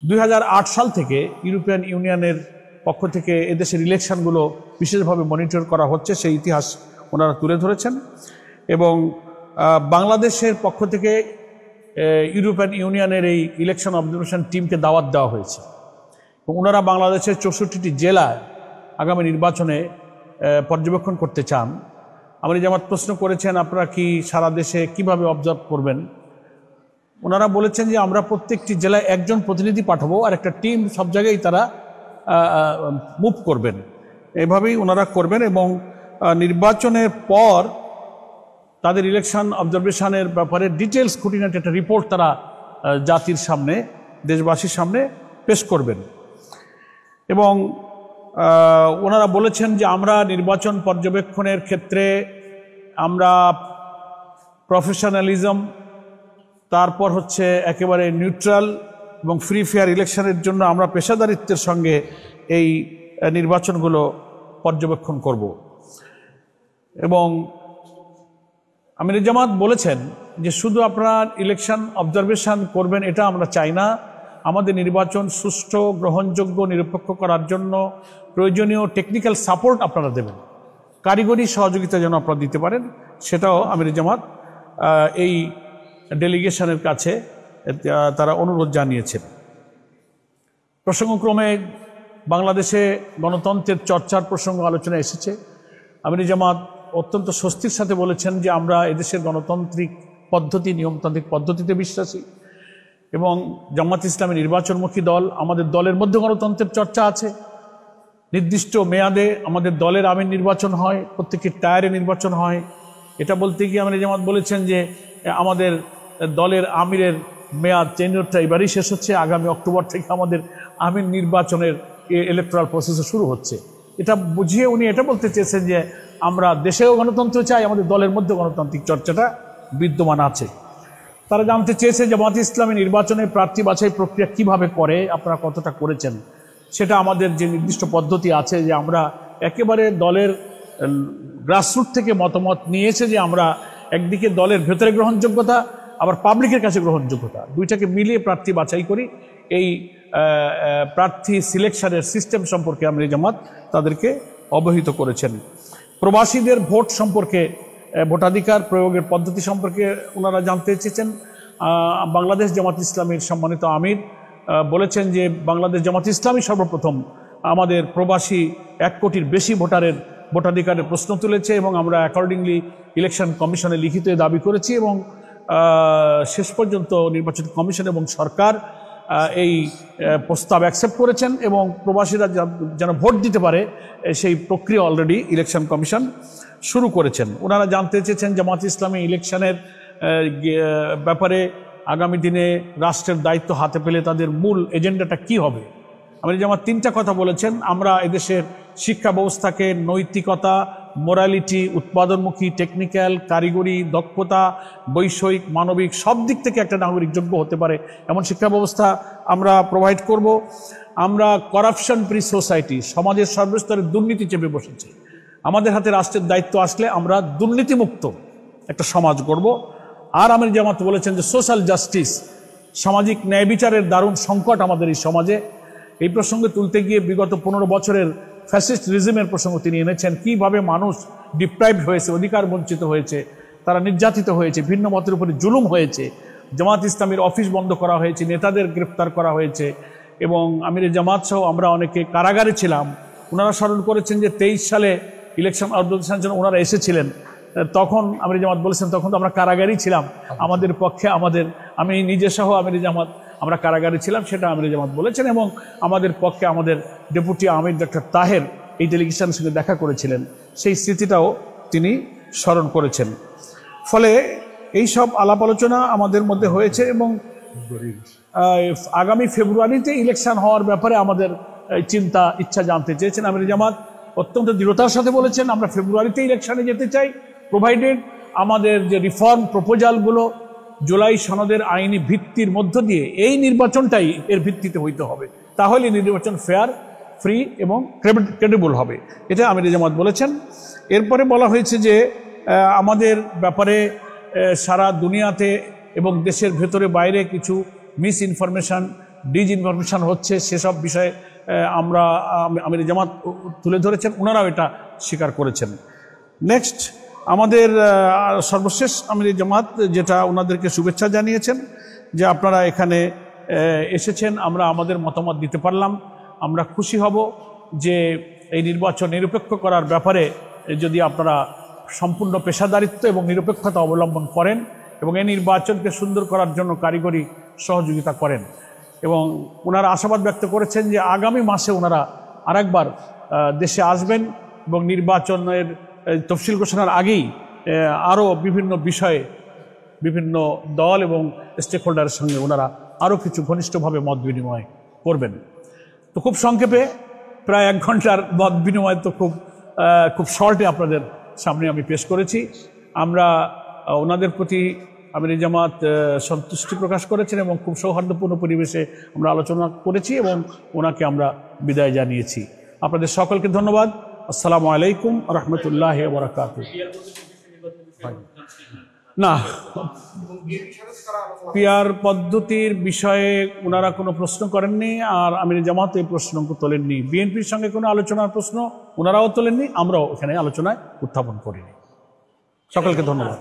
2008 সাল থেকে ইউরোপিয়ান ইউনিয়নের পক্ষ থেকে এদেশের ইলেকশনগুলো বিশেষভাবে মনিটর করা হচ্ছে, সেই ইতিহাস ওনারা তুলে ধরেছেন। এবং বাংলাদেশের পক্ষ থেকে ইউরোপিয়ান ইউনিয়নের এই ইলেকশন অবজারভেশন টিমকে দাওয়াত দেওয়া হয়েছে এবং ওনারা বাংলাদেশের 64টি জেলায় আগামী নির্বাচনে পর্যবেক্ষণ করতে চান। আমির জামাত প্রশ্ন করেছেন, আপনারা কি সারা দেশে কিভাবে অবজার্ভ করবেন? ওনারা বলেছেন যে আমরা প্রত্যেকটি জেলায় একজন প্রতিনিধি পাঠাবো আর একটা টিম সব জায়গায় তারা মুভ করবেন, এভাবেই ওনারা করবেন। এবং নির্বাচনের পর তাদের ইলেকশন অবজারভেশনের ব্যাপারে ডিটেলস খুঁটিনাটি একটা রিপোর্ট তারা জাতির সামনে, দেশবাসীর সামনে পেশ করবেন। এবং ওনারা বলেছেন যে আমরা নির্বাচন পর্যবেক্ষণের ক্ষেত্রে আমরা প্রফেশনালিজম, তারপর হচ্ছে একেবারে নিউট্রাল এবং ফ্রি ফেয়ার ইলেকশনের জন্য আমরা পেশাদারিত্বের সঙ্গে এই নির্বাচনগুলো পর্যবেক্ষণ করব। এবং আমির জামাত বলেছেন যে শুধু আপনারা ইলেকশন অবজারভেশন করবেন এটা আমরা চাই না, আমাদের নির্বাচন সুষ্ঠু, গ্রহণযোগ্য, নিরপেক্ষ করার জন্য প্রয়োজনীয় টেকনিক্যাল সাপোর্ট আপনারা দেবেন, কারিগরি সহযোগিতা যেন আপনারা দিতে পারেন, সেটাও আমির জামাত এই ডেলিগেশনের কাছে তারা অনুরোধ জানিয়েছেন। প্রসঙ্গক্রমে বাংলাদেশে গণতন্ত্রের চর্চার প্রসঙ্গ আলোচনা এসেছে। আমির জামাত অত্যন্ত স্বস্তির সাথে বলেছেন যে আমরা এদেশের গণতান্ত্রিক পদ্ধতি, নিয়মতান্ত্রিক পদ্ধতিতে বিশ্বাসী এবং জামাত ইসলামী নির্বাচনমুখী দল। আমাদের দলের মধ্যে গণতন্ত্রের চর্চা আছে, নির্দিষ্ট মেয়াদে আমাদের দলের আমির নির্বাচন হয়, প্রত্যেকটি টায়ারে নির্বাচন হয়। এটা বলতে গিয়ে আমির জামাত বলেছেন যে আমাদের দলের আমিরের মেয়াদ টেনিয়রটা এবারই শেষ হচ্ছে, আগামী অক্টোবর থেকে আমাদের আমির নির্বাচনের ইলেকট্রাল প্রসেসও শুরু হচ্ছে। এটা বুঝিয়ে উনি এটা বলতে চেয়েছেন যে আমরা দেশেও গণতন্ত্র চাই, আমাদের দলের মধ্যে গণতান্ত্রিক চর্চাটা বিদ্যমান আছে। তারা জানতে চেয়েছে জামাত ইসলামী নির্বাচনে প্রার্থী বাছাই প্রক্রিয়া কিভাবে করে, আপনারা কতটা করেছেন। সেটা আমাদের যে নির্দিষ্ট পদ্ধতি আছে যে আমরা একেবারে দলের গ্রাসরুট থেকে মতামত নিয়েছে যে আমরা একদিকে দলের ভেতরে গ্রহণযোগ্যতা, আবার পাবলিকের কাছে গ্রহণযোগ্যতা, দুইটাকে মিলিয়ে প্রার্থী বাছাই করি। এই প্রার্থী সিলেকশনের সিস্টেম সম্পর্কে আমির জামাত তাদেরকে অবহিত করেছেন। প্রবাসীদের ভোট সম্পর্কে, ভোটাধিকার প্রয়োগের পদ্ধতি সম্পর্কে ওনারা জানতে চেয়েছেন। বাংলাদেশ জামাত ইসলামীর সম্মানিত আমির বলেছেন যে বাংলাদেশ জামাত ইসলামী সর্বপ্রথম আমাদের প্রবাসী 1 কোটির বেশি ভোটারের ভোটাধিকারের প্রশ্ন তুলেছে এবং আমরা অ্যাকর্ডিংলি ইলেকশন কমিশনে লিখিত দাবি করেছি এবং শেষ পর্যন্ত নির্বাচন কমিশন এবং সরকার এই প্রস্তাব অ্যাকসেপ্ট করেছেন এবং প্রবাসীরা যেন ভোট দিতে পারে সেই প্রক্রিয়া অলরেডি ইলেকশন কমিশন শুরু করেছেন। ওনারা জানতে চেয়েছেন জামাত ইসলামী ইলেকশনের ব্যাপারে আগামী দিনে রাষ্ট্রের দায়িত্ব হাতে পেলে তাদের মূল এজেন্ডাটা কি হবে। আমির জামাত 3টা কথা বলেছেন। আমরা এদেশের শিক্ষা ব্যবস্থাকে নৈতিকতা, মোরালিটি, উৎপাদনমুখী, টেকনিক্যাল, কারিগরি, দক্ষতা, বৈষয়িক, মানবিক সব দিক থেকে একটা নাগরিক যোগ্য হতে পারে এমন শিক্ষা ব্যবস্থা আমরা প্রোভাইড করব। আমরা করাপশন ফ্রি সোসাইটি, সমাজের সর্বস্তরে দুর্নীতি চেপে বসেছে, আমাদের হাতে রাষ্ট্রের দায়িত্ব আসলে আমরা দুর্নীতিমুক্ত একটা সমাজ গড়ব। আর আমির জামাত বলেছেন যে সোশ্যাল জাস্টিস, সামাজিক ন্যায় বিচারের দারুণ সংকট আমাদের এই সমাজে। এই প্রসঙ্গে তুলতে গিয়ে বিগত 15 বছরের ফ্যাসিস্ট রিজিমের প্রসঙ্গ তিনি এনেছেন, কিভাবে মানুষ ডিপ্রাইভড হয়েছে, অধিকার বঞ্চিত হয়েছে, তারা নির্যাতিত হয়েছে, ভিন্ন মতের উপরে জুলুম হয়েছে, জামাত ইসলামীর অফিস বন্ধ করা হয়েছে, নেতাদের গ্রেফতার করা হয়েছে এবং আমির জামাত সহ আমরা অনেকে কারাগারে ছিলাম। ওনারা স্মরণ করেছেন যে 23 সালে ইলেকশন অবজারভেশনের জন্য ওনারা এসেছিলেন, তখন আমির জামাত বলেছেন তখন তো আমরা কারাগারেই ছিলাম, আমাদের পক্ষে আমি নিজে সহ আমির জামাত আমরা কারাগারে ছিলাম, সেটা আমির জামাত বলেছেন এবং আমাদের পক্ষে আমাদের ডেপুটি আমির ডক্টর তাহের এই ডেলিগেশনের সঙ্গে দেখা করেছিলেন, সেই স্মৃতিটাও তিনি স্মরণ করেছেন। ফলে এই সব আলাপ আলোচনা আমাদের মধ্যে হয়েছে এবং আগামী ফেব্রুয়ারিতে ইলেকশন হওয়ার ব্যাপারে আমাদের চিন্তা ইচ্ছা জানতে চেয়েছেন। আমির জামাত অত্যন্ত দৃঢ়তার সাথে বলেছেন আমরা ফেব্রুয়ারিতে ইলেকশনে যেতে চাই, প্রোভাইডেড আমাদের যে রিফর্ম প্রপোজালগুলো জুলাই সনদের আইনি ভিত্তির মধ্য দিয়ে এই নির্বাচনটাই এর ভিত্তিতে হইতে হবে, তাহলে নির্বাচন ফেয়ার, ফ্রি এবং ক্রেডিবল হবে, এটা আমির জামাত বলেছেন। এরপরে বলা হয়েছে যে আমাদের ব্যাপারে সারা দুনিয়াতে এবং দেশের ভেতরে বাইরে কিছু মিস ইনফরমেশন ডিজইনফরমেশন হচ্ছে, সেসব বিষয়ে আমরা আমির জামাত তুলে ধরেছেন, ওনারাও এটা স্বীকার করেছেন। নেক্সট আমাদের সর্বশেষ আমির জামাত যেটা ওনাদেরকে শুভেচ্ছা জানিয়েছেন যে আপনারা এখানে এসেছেন, আমরা আমাদের মতামত দিতে পারলাম, আমরা খুশি হব যে এই নির্বাচন নিরপেক্ষ করার ব্যাপারে যদি আপনারা সম্পূর্ণ পেশাদারিত্ব এবং নিরপেক্ষতা অবলম্বন করেন এবং এই নির্বাচনকে সুন্দর করার জন্য কারিগরি সহযোগিতা করেন। এবং ওনারা আশাবাদ ব্যক্ত করেছেন যে আগামী মাসে ওনারা আরেকবার দেশে আসবেন এবং নির্বাচনের তফসিল ঘোষণার আগেই আরও বিভিন্ন বিষয়ে বিভিন্ন দল এবং স্টেক হোল্ডারের সঙ্গে ওনারা আরও কিছু ঘনিষ্ঠভাবে মত বিনিময় করবেন। তো খুব সংক্ষেপে প্রায় 1 ঘন্টার মত বিনিময় তো খুব শর্টে আপনাদের সামনে আমি পেশ করেছি। আমরা ওনাদের প্রতি আমির জামাত সন্তুষ্টি প্রকাশ করেছেন এবং খুব সৌহার্দ্যপূর্ণ পরিবেশে আমরা আলোচনা করেছি এবং ওনাকে আমরা বিদায় জানিয়েছি। আপনাদের সকলকে ধন্যবাদ। আসসালামু আলাইকুম রহমতুল্লাহ বারাকাতুহু। না, পিয়ার পদ্ধতির বিষয়ে ওনারা কোনো প্রশ্ন করেননি, আর আমির জামাত এই প্রশ্ন তোলেননি। বিএনপির সঙ্গে কোনো আলোচনার প্রশ্ন ওনারাও তোলেননি, আমরাও এখানে আলোচনায় উত্থাপন করিনি। সকলকে ধন্যবাদ।